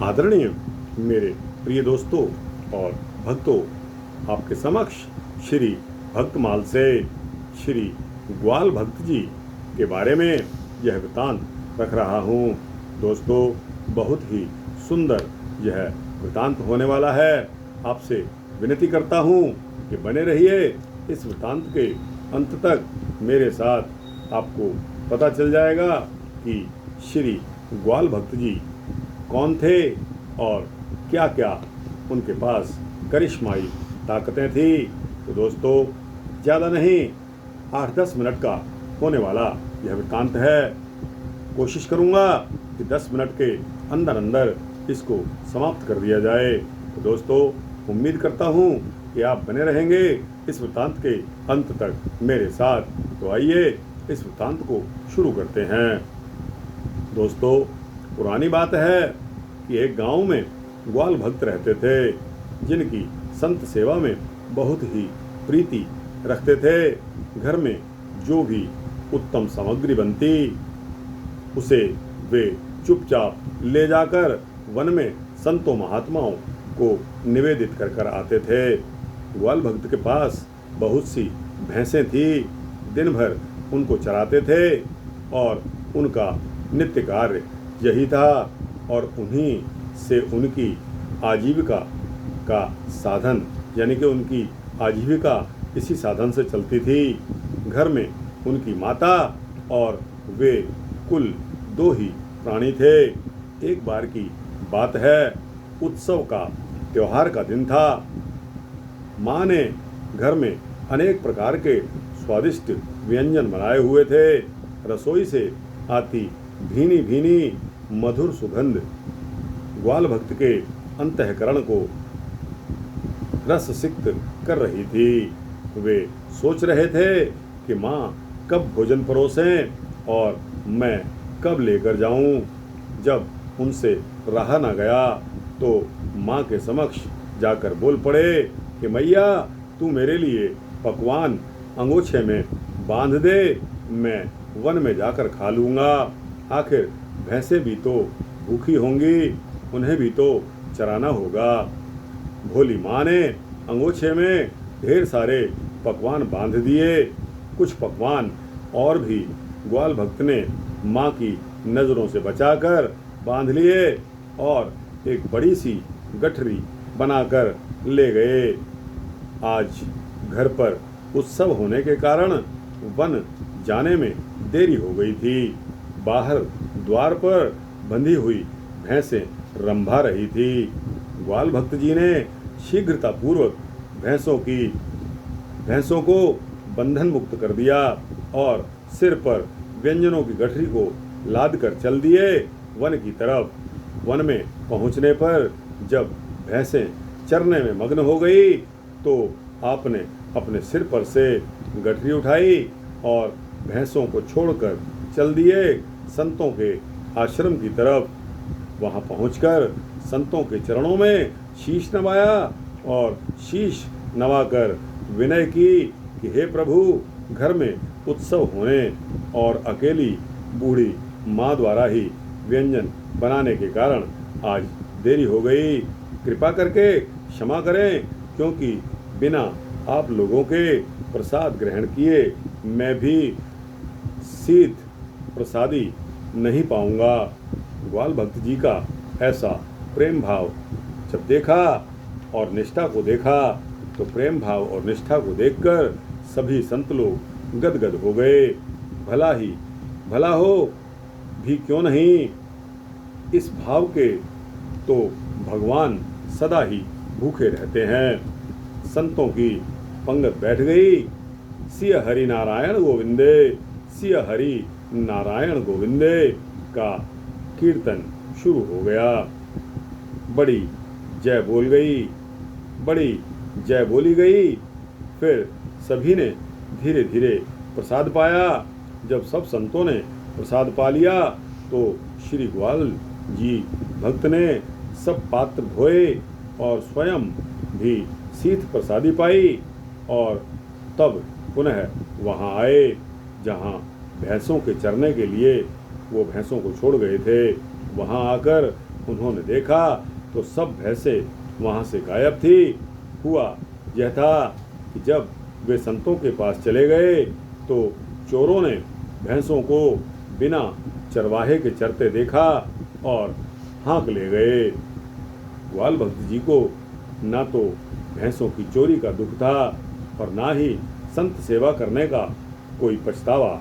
आदरणीय मेरे प्रिय दोस्तों और भक्तों, आपके समक्ष श्री भक्तमाल से श्री ग्वाल भक्त जी के बारे में यह वृतांत रख रहा हूँ। दोस्तों, बहुत ही सुंदर यह वृतांत होने वाला है। आपसे विनती करता हूँ कि बने रहिए इस वृतांत के अंत तक। मेरे साथ आपको पता चल जाएगा कि श्री ग्वाल भक्त जी कौन थे और क्या क्या उनके पास करिश्माई ताकतें थी। तो दोस्तों, ज़्यादा नहीं, 8-10 मिनट का होने वाला यह वृत्तांत है। कोशिश करूँगा कि 10 मिनट के अंदर अंदर इसको समाप्त कर दिया जाए। तो दोस्तों, उम्मीद करता हूँ कि आप बने रहेंगे इस वृत्तांत के अंत तक मेरे साथ। तो आइए इस वृत्तांत को शुरू करते हैं। दोस्तों, पुरानी बात है कि एक गांव में ग्वाल भक्त रहते थे, जिनकी संत सेवा में बहुत ही प्रीति रखते थे। घर में जो भी उत्तम सामग्री बनती, उसे वे चुपचाप ले जाकर वन में संतों महात्माओं को निवेदित कर कर आते थे। ग्वाल भक्त के पास बहुत सी भैंसें थी। दिन भर उनको चराते थे और उनका नित्य कार्य यही था, और उन्हीं से उनकी आजीविका का साधन, यानी कि उनकी आजीविका इसी साधन से चलती थी। घर में उनकी माता और वे कुल 2 ही प्राणी थे। एक बार की बात है, उत्सव का त्योहार का दिन था। माँ ने घर में अनेक प्रकार के स्वादिष्ट व्यंजन बनाए हुए थे। रसोई से आती भीनी भीनी मधुर सुगंध ग्वाल भक्त के अंतःकरण को रस सिक्त कर रही थी। वे सोच रहे थे कि माँ कब भोजन परोसें और मैं कब लेकर जाऊं। जब उनसे रहा न गया तो माँ के समक्ष जाकर बोल पड़े कि मैया, तू मेरे लिए पकवान अंगोछे में बांध दे, मैं वन में जाकर खा लूँगा। आखिर भैंसें भी तो भूखी होंगी, उन्हें भी तो चराना होगा। भोली माँ ने अंगोछे में ढेर सारे पकवान बांध दिए। कुछ पकवान और भी ग्वाल भक्त ने माँ की नज़रों से बचाकर बांध लिए और एक बड़ी सी गठरी बनाकर ले गए। आज घर पर उत्सव होने के कारण वन जाने में देरी हो गई थी। बाहर द्वार पर बंधी हुई भैंसें रंभा रही थी। ग्वाल भक्त जी ने शीघ्रतापूर्वक भैंसों को बंधन मुक्त कर दिया और सिर पर व्यंजनों की गठरी को लाद कर चल दिए वन की तरफ। वन में पहुंचने पर जब भैंसें चरने में मग्न हो गई तो आपने अपने सिर पर से गठरी उठाई और भैंसों को छोड़कर चल दिए संतों के आश्रम की तरफ। वहां पहुंचकर संतों के चरणों में शीश नवाया और शीश नवाकर विनय की कि हे प्रभु, घर में उत्सव होने और अकेली बूढ़ी माँ द्वारा ही व्यंजन बनाने के कारण आज देरी हो गई। कृपा करके क्षमा करें, क्योंकि बिना आप लोगों के प्रसाद ग्रहण किए मैं भी शीत प्रसादी नहीं पाऊंगा। ग्वाल भक्त जी का ऐसा प्रेम भाव जब देखा और निष्ठा को देखा तो प्रेम भाव और निष्ठा को देखकर सभी संत लोग गदगद हो गए। भला हो भी क्यों नहीं, इस भाव के तो भगवान सदा ही भूखे रहते हैं। संतों की पंगत बैठ गई। सिय हरि नारायण गोविंदे, सिय हरि नारायण गोविंदे का कीर्तन शुरू हो गया। बड़ी जय बोली गई। फिर सभी ने धीरे धीरे प्रसाद पाया। जब सब संतों ने प्रसाद पा लिया तो श्री ग्वाल जी भक्त ने सब पात्र धोए और स्वयं भी शीत प्रसादी पाई और तब पुनः वहाँ आए जहाँ भैंसों के चरने के लिए वो भैंसों को छोड़ गए थे। वहाँ आकर उन्होंने देखा तो सब भैंसें वहाँ से गायब थी। हुआ यह था कि जब वे संतों के पास चले गए तो चोरों ने भैंसों को बिना चरवाहे के चरते देखा और हाँक ले गए। ग्वाल भक्त जी को ना तो भैंसों की चोरी का दुख था और ना ही संत सेवा करने का कोई पछतावा।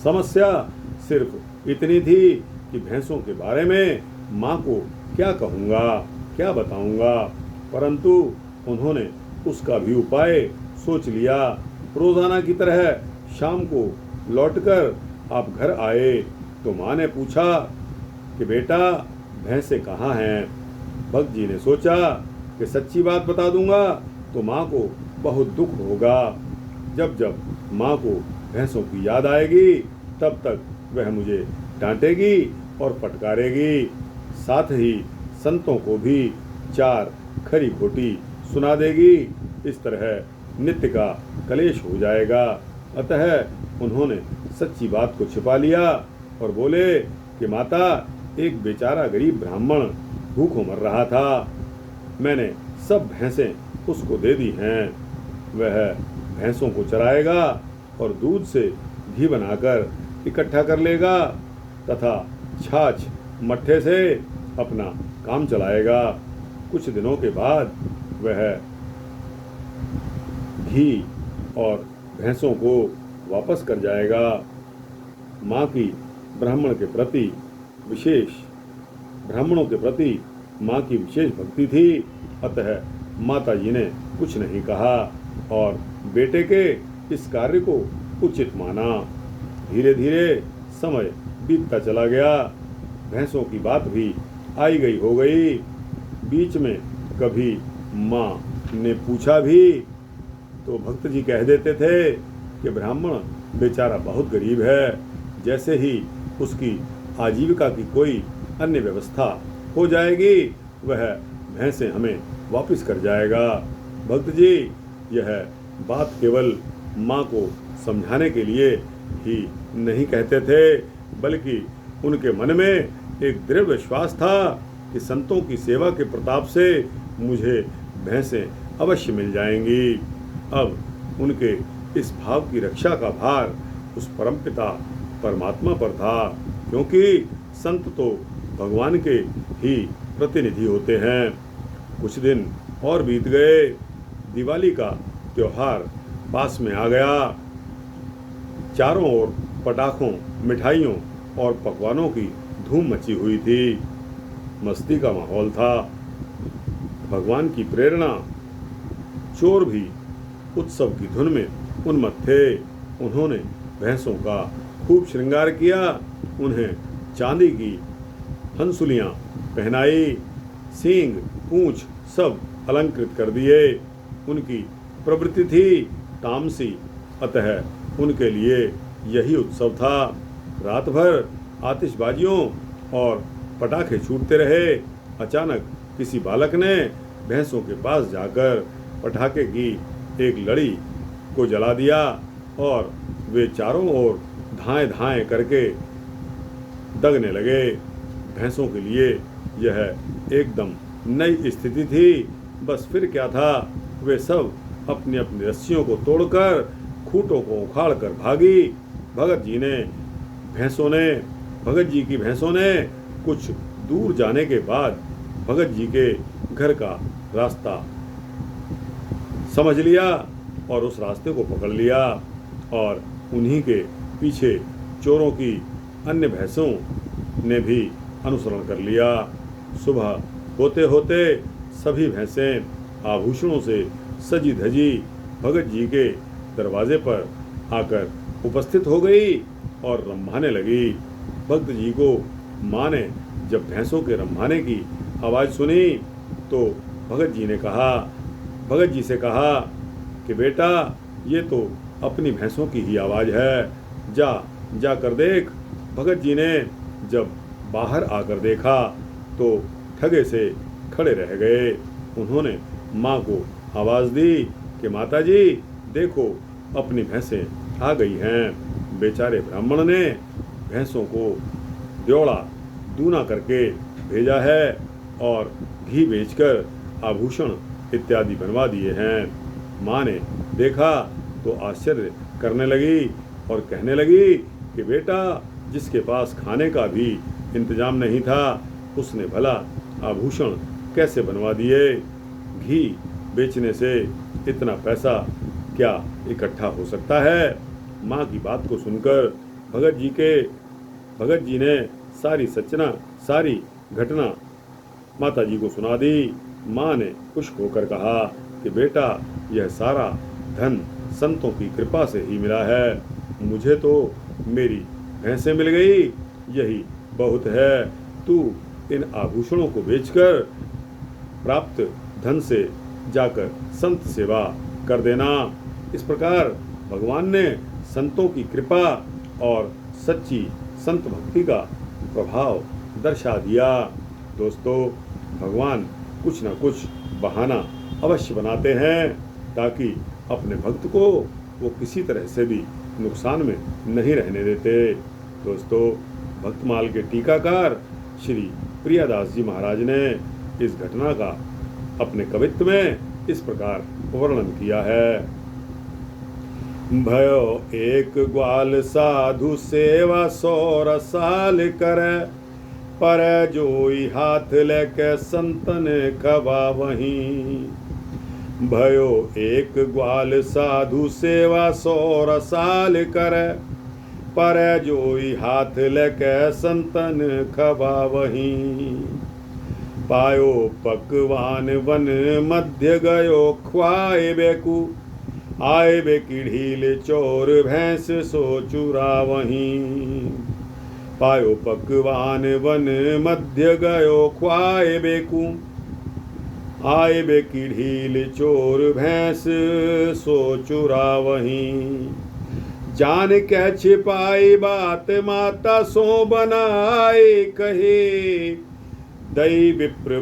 समस्या सिर्फ इतनी थी कि भैंसों के बारे में माँ को क्या कहूँगा, क्या बताऊँगा, परंतु उन्होंने उसका भी उपाय सोच लिया। रोजाना की तरह शाम को लौटकर आप घर आए तो माँ ने पूछा कि बेटा भैंसें कहाँ हैं। भक्त जी ने सोचा कि सच्ची बात बता दूंगा तो माँ को बहुत दुख होगा। जब जब माँ को भैंसों की याद आएगी तब तक वह मुझे डांटेगी और फटकारेगी, साथ ही संतों को भी चार खरी खोटी सुना देगी। इस तरह नित्य का कलेश हो जाएगा। अतः उन्होंने सच्ची बात को छिपा लिया और बोले कि माता, एक बेचारा गरीब ब्राह्मण भूखों मर रहा था, मैंने सब भैंसें उसको दे दी हैं। वह भैंसों को चराएगा और दूध से घी बनाकर इकट्ठा कर लेगा तथा छाछ मट्ठे से अपना काम चलाएगा। कुछ दिनों के बाद वह घी और भैंसों को वापस कर जाएगा। माँ की ब्राह्मणों के प्रति माँ की विशेष भक्ति थी, अतः माता जी ने कुछ नहीं कहा और बेटे के इस कार्य को उचित माना। धीरे धीरे समय बीतता चला गया। भैंसों की बात भी आई गई हो गई। बीच में कभी माँ ने पूछा भी तो भक्त जी कह देते थे कि ब्राह्मण बेचारा बहुत गरीब है, जैसे ही उसकी आजीविका की कोई अन्य व्यवस्था हो जाएगी वह भैंसें हमें वापस कर जाएगा। भक्त जी यह बात केवल माँ को समझाने के लिए ही नहीं कहते थे, बल्कि उनके मन में एक दृढ़ विश्वास था कि संतों की सेवा के प्रताप से मुझे भैंसें अवश्य मिल जाएंगी। अब उनके इस भाव की रक्षा का भार उस परमपिता परमात्मा पर था, क्योंकि संत तो भगवान के ही प्रतिनिधि होते हैं। कुछ दिन और बीत गए। दिवाली का त्योहार पास में आ गया। चारों ओर पटाखों, मिठाइयों और पकवानों की धूम मची हुई थी। मस्ती का माहौल था। भगवान की प्रेरणा चोर भी उत्सव की धुन में उन्मत्त थे। उन्होंने भैंसों का खूब श्रृंगार किया, उन्हें चांदी की हंसुलियां पहनाई, सींग, पूंछ सब अलंकृत कर दिए। उनकी प्रवृत्ति थी तामसी, अतः उनके लिए यही उत्सव था। रात भर आतिशबाजियों और पटाखे छूटते रहे। अचानक किसी बालक ने भैंसों के पास जाकर पटाखे की एक लड़ी को जला दिया और वे चारों ओर धाएं धाएं करके दगने लगे। भैंसों के लिए यह एकदम नई स्थिति थी। बस फिर क्या था, वे सब अपनी अपनी रस्सियों को तोड़कर खूंटों को उखाड़ कर भागी। भगत जी की भैंसों ने कुछ दूर जाने के बाद भगत जी के घर का रास्ता समझ लिया और उस रास्ते को पकड़ लिया और उन्हीं के पीछे चोरों की अन्य भैंसों ने भी अनुसरण कर लिया। सुबह होते होते सभी भैंसें आभूषणों से सजी धजी भगत जी के दरवाजे पर आकर उपस्थित हो गई और रम्भाने लगी। भक्त जी को माँ ने जब भैंसों के रम्भाने की आवाज़ सुनी तो भगत जी से कहा कि बेटा, ये तो अपनी भैंसों की ही आवाज़ है, जा कर देख। भगत जी ने जब बाहर आकर देखा तो ठगे से खड़े रह गए। उन्होंने माँ को आवाज़ दी कि माता जी देखो, अपनी भैंसें आ गई हैं। बेचारे ब्राह्मण ने भैंसों को द्योड़ा दूना करके भेजा है और घी बेचकर आभूषण इत्यादि बनवा दिए हैं। माँ ने देखा तो आश्चर्य करने लगी और कहने लगी कि बेटा, जिसके पास खाने का भी इंतजाम नहीं था उसने भला आभूषण कैसे बनवा दिए? घी बेचने से इतना पैसा क्या इकट्ठा हो सकता है? माँ की बात को सुनकर भगत जी ने सारी घटना माता जी को सुना दी। माँ ने खुश होकर कहा कि बेटा, यह सारा धन संतों की कृपा से ही मिला है। मुझे तो मेरी भैंसें मिल गई, यही बहुत है। तू इन आभूषणों को बेचकर प्राप्त धन से जाकर संत सेवा कर देना। इस प्रकार भगवान ने संतों की कृपा और सच्ची संत भक्ति का प्रभाव दर्शा दिया। दोस्तों, भगवान कुछ न कुछ बहाना अवश्य बनाते हैं ताकि अपने भक्त को वो किसी तरह से भी नुकसान में नहीं रहने देते। दोस्तों, भक्तमाल के टीकाकार श्री प्रियादास जी महाराज ने इस घटना का अपने कवित्व में इस प्रकार वर्णन किया है। भयो एक ग्वाल साधु सेवा 100 रसाल करे, पर जोई हाथ लेके संतन खबा वहीं। भयो एक ग्वाल साधु सेवा 100 रसाल करे, पर जोई हाथ लेके संतन खबा वहीं। पायो पकवान वन मध्य गयो ख्वाए बेकू, आए बे की ढील चोर भैंस सो चुरा वहीं। पायो पकवान वन मध्य गयो ख्वाए बेकू, आए बे की ढील चोर भैंस सो चुरा वहीं। जान के छिपाई बात माता सो बनाए कहे, दई विप्र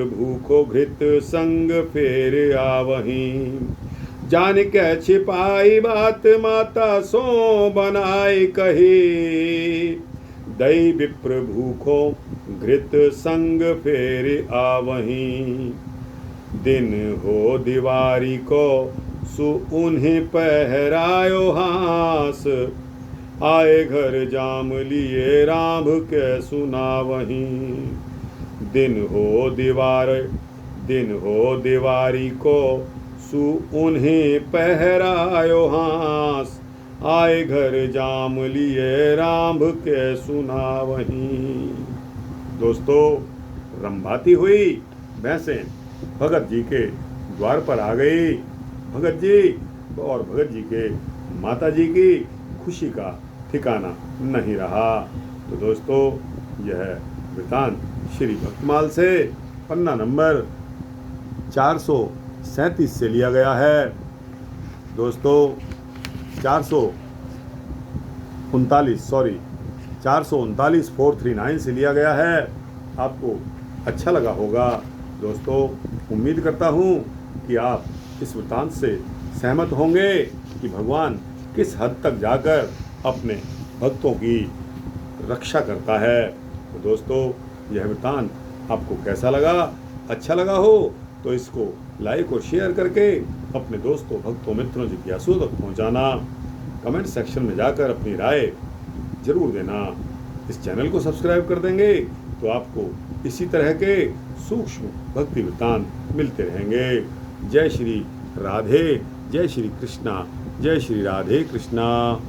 भूखो घृत संग फेर आवहीं। जान के छिपाई बात माता सो बनाए कहे, दई विप्र भूखो घृत संग फेर आवहीं। दिन हो दिवारी को सु उन्हें पहरायो हास, आए घर जाम लिए राम के सुनावहीं। दिन हो दीवारी को सु उन्हें पहरायो हास, आए घर जाम लिए राम के सुनावहीं। दोस्तों, रंभाती हुई भैंसें भगत जी के द्वार पर आ गई। भगत जी के माता जी की खुशी का ठिकाना नहीं रहा। तो दोस्तों, यह वृतांत श्री भक्तमाल से पन्ना नंबर 437 से लिया गया है। दोस्तों, 439 से लिया गया है। आपको अच्छा लगा होगा। दोस्तों, उम्मीद करता हूँ कि आप इस वृतांत से सहमत होंगे कि भगवान किस हद तक जाकर अपने भक्तों की रक्षा करता है। तो दोस्तों, यह वृतांत आपको कैसा लगा? अच्छा लगा हो तो इसको लाइक और शेयर करके अपने दोस्तों, भक्तों, मित्रों, जिज्ञासुओं तक पहुँचाना। कमेंट सेक्शन में जाकर अपनी राय जरूर देना। इस चैनल को सब्सक्राइब कर देंगे तो आपको इसी तरह के सूक्ष्म भक्ति वृतांत मिलते रहेंगे। जय श्री राधे, जय श्री कृष्णा, जय श्री राधे कृष्णा।